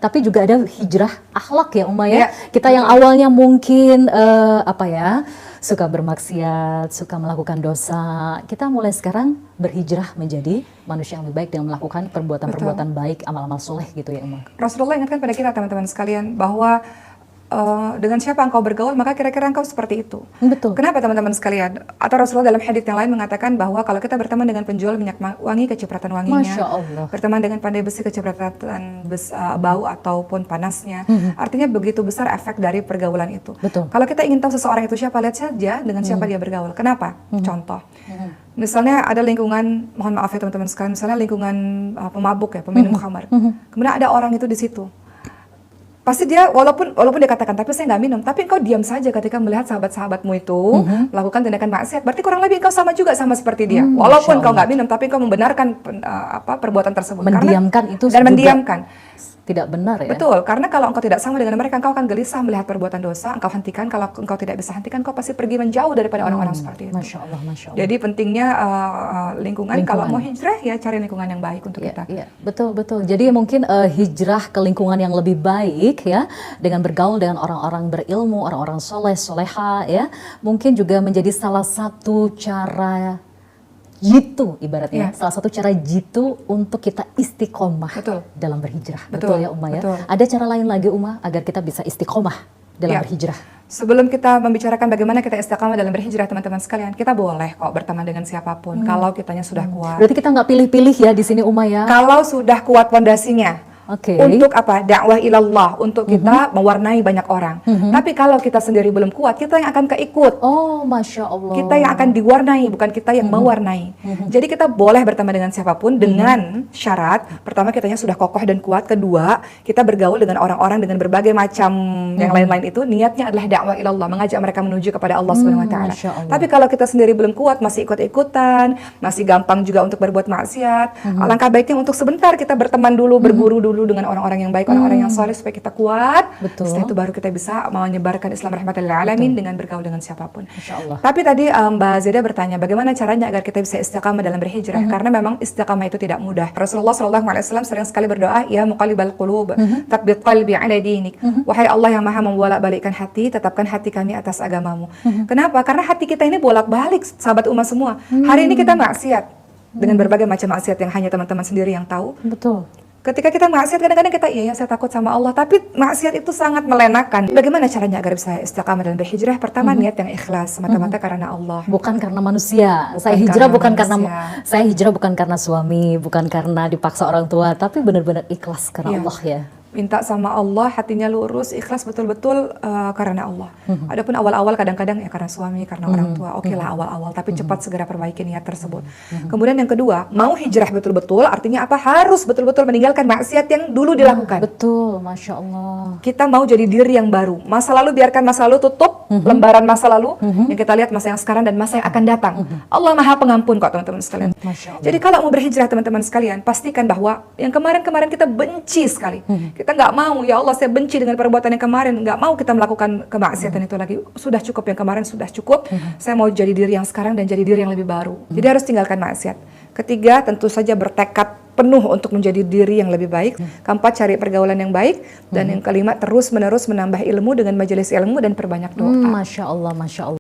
tapi juga ada hijrah akhlak ya Uma ya. Ya, Kita yang awalnya mungkin suka bermaksiat, suka melakukan dosa, kita mulai sekarang berhijrah menjadi manusia yang lebih baik dengan melakukan perbuatan-perbuatan baik, amal-amal soleh gitu ya Uma. Rasulullah ingatkan pada kita teman-teman sekalian bahwa dengan siapa engkau bergaul maka kira-kira engkau seperti itu. Betul. Kenapa teman-teman sekalian? Atau Rasulullah dalam hadits yang lain mengatakan bahwa kalau kita berteman dengan penjual minyak wangi kecipratan wanginya, Masya Allah. berteman dengan pandai besi kecipratan bau ataupun panasnya, artinya begitu besar efek dari pergaulan itu. Betul. Kalau kita ingin tahu seseorang itu siapa, lihat saja dengan siapa dia bergaul. Kenapa? Contoh. Misalnya ada lingkungan, mohon maaf ya teman-teman sekalian, misalnya lingkungan pemabuk ya, peminum khamar. Kemudian ada orang itu di situ. Pasti dia walaupun dia katakan tapi saya nggak minum, tapi engkau diam saja ketika melihat sahabat-sahabatmu itu melakukan tindakan maksiat, berarti kurang lebih engkau sama juga sama seperti dia. Walaupun engkau nggak minum, tapi engkau membenarkan perbuatan tersebut. Mendiamkan itu dan juga mendiamkan. tidak benar ya. Betul, karena kalau engkau tidak sama dengan mereka, engkau akan gelisah melihat perbuatan dosa, engkau hentikan. Kalau engkau tidak bisa hentikan, engkau pasti pergi menjauh daripada orang-orang seperti itu. Masya Allah, Masya Allah. Jadi pentingnya lingkungan, kalau mau hijrah ya cari lingkungan yang baik untuk kita. Iya, betul, betul. Jadi mungkin hijrah ke lingkungan yang lebih baik ya, dengan bergaul dengan orang-orang berilmu, orang-orang soleh, soleha ya, mungkin juga menjadi salah satu cara jitu ibaratnya, salah satu cara jitu untuk kita istiqomah dalam berhijrah. Betul ya Uma ya? Ada cara lain lagi Uma agar kita bisa istiqomah dalam berhijrah? Sebelum kita membicarakan bagaimana kita istiqomah dalam berhijrah teman-teman sekalian, kita boleh kok berteman dengan siapapun kalau kitanya sudah kuat. Berarti kita nggak pilih-pilih ya di sini Uma ya? Kalau sudah kuat fondasinya. Untuk apa? Dakwah ilallah, untuk kita mewarnai banyak orang. Tapi kalau kita sendiri belum kuat, kita yang akan keikut. Oh, Masya Allah. Kita yang akan diwarnai, bukan kita yang mewarnai. Jadi kita boleh berteman dengan siapapun dengan syarat, pertama kitanya sudah kokoh dan kuat, kedua kita bergaul dengan orang-orang dengan berbagai macam yang lain-lain itu, niatnya adalah dakwah ilallah, mengajak mereka menuju kepada Allah Subhanahu wa taala. Tapi kalau kita sendiri belum kuat, masih ikut-ikutan, masih gampang juga untuk berbuat maksiat, alangkah baiknya untuk sebentar kita berteman dulu, berguru dulu dengan orang-orang yang baik, orang-orang yang soleh supaya kita kuat. Setelah itu baru kita bisa menyebarkan Islam rahmatan lil alamin dengan bergaul dengan siapapun. Tapi tadi Mbak Zeda bertanya bagaimana caranya agar kita bisa istiqamah dalam berhijrah, karena memang istiqamah itu tidak mudah. Rasulullah SAW sering sekali berdoa, ya muqallibal qulub, tsabbit qalbi ala dinik. Wahai Allah yang maha membolak-balikkan hati, tetapkan hati kami atas agamamu. Kenapa? Karena hati kita ini bolak-balik, sahabat umat semua. Hari ini kita maksiat dengan berbagai macam maksiat yang hanya teman-teman sendiri yang tahu. Betul. Ketika kita maksiat, kadang-kadang kita, iya saya takut sama Allah, tapi maksiat itu sangat melenakan. Bagaimana caranya agar bisa istiqamah dalam berhijrah? Pertama, niat yang ikhlas, semata-mata karena Allah. Bukan karena manusia. Saya hijrah bukan karena suami, bukan karena dipaksa orang tua, tapi benar-benar ikhlas karena Allah ya. Minta sama Allah, hatinya lurus, ikhlas betul-betul karena Allah. Adapun awal-awal kadang-kadang ya karena suami, karena orang tua. Oke lah awal-awal, tapi cepat segera perbaiki niat tersebut. Kemudian yang kedua, mau hijrah betul-betul, artinya apa? Harus betul-betul meninggalkan maksiat yang dulu dilakukan. Betul, Masya Allah. Kita mau jadi diri yang baru. Masa lalu biarkan masa lalu tutup, lembaran masa lalu, yang kita lihat masa yang sekarang dan masa yang akan datang. Allah Maha Pengampun kok teman-teman sekalian. Jadi kalau mau berhijrah teman-teman sekalian, pastikan bahwa yang kemarin-kemarin kita benci sekali. Kita nggak mau, ya Allah saya benci dengan perbuatan yang kemarin, nggak mau kita melakukan kemaksiatan itu lagi. Sudah cukup yang kemarin, sudah cukup. Saya mau jadi diri yang sekarang dan jadi diri yang lebih baru. Jadi harus tinggalkan maksiat. Ketiga, tentu saja bertekad penuh untuk menjadi diri yang lebih baik. Keempat, cari pergaulan yang baik. Dan yang kelima, terus-menerus menambah ilmu dengan majelis ilmu dan perbanyak doa. Masya Allah, Masya Allah.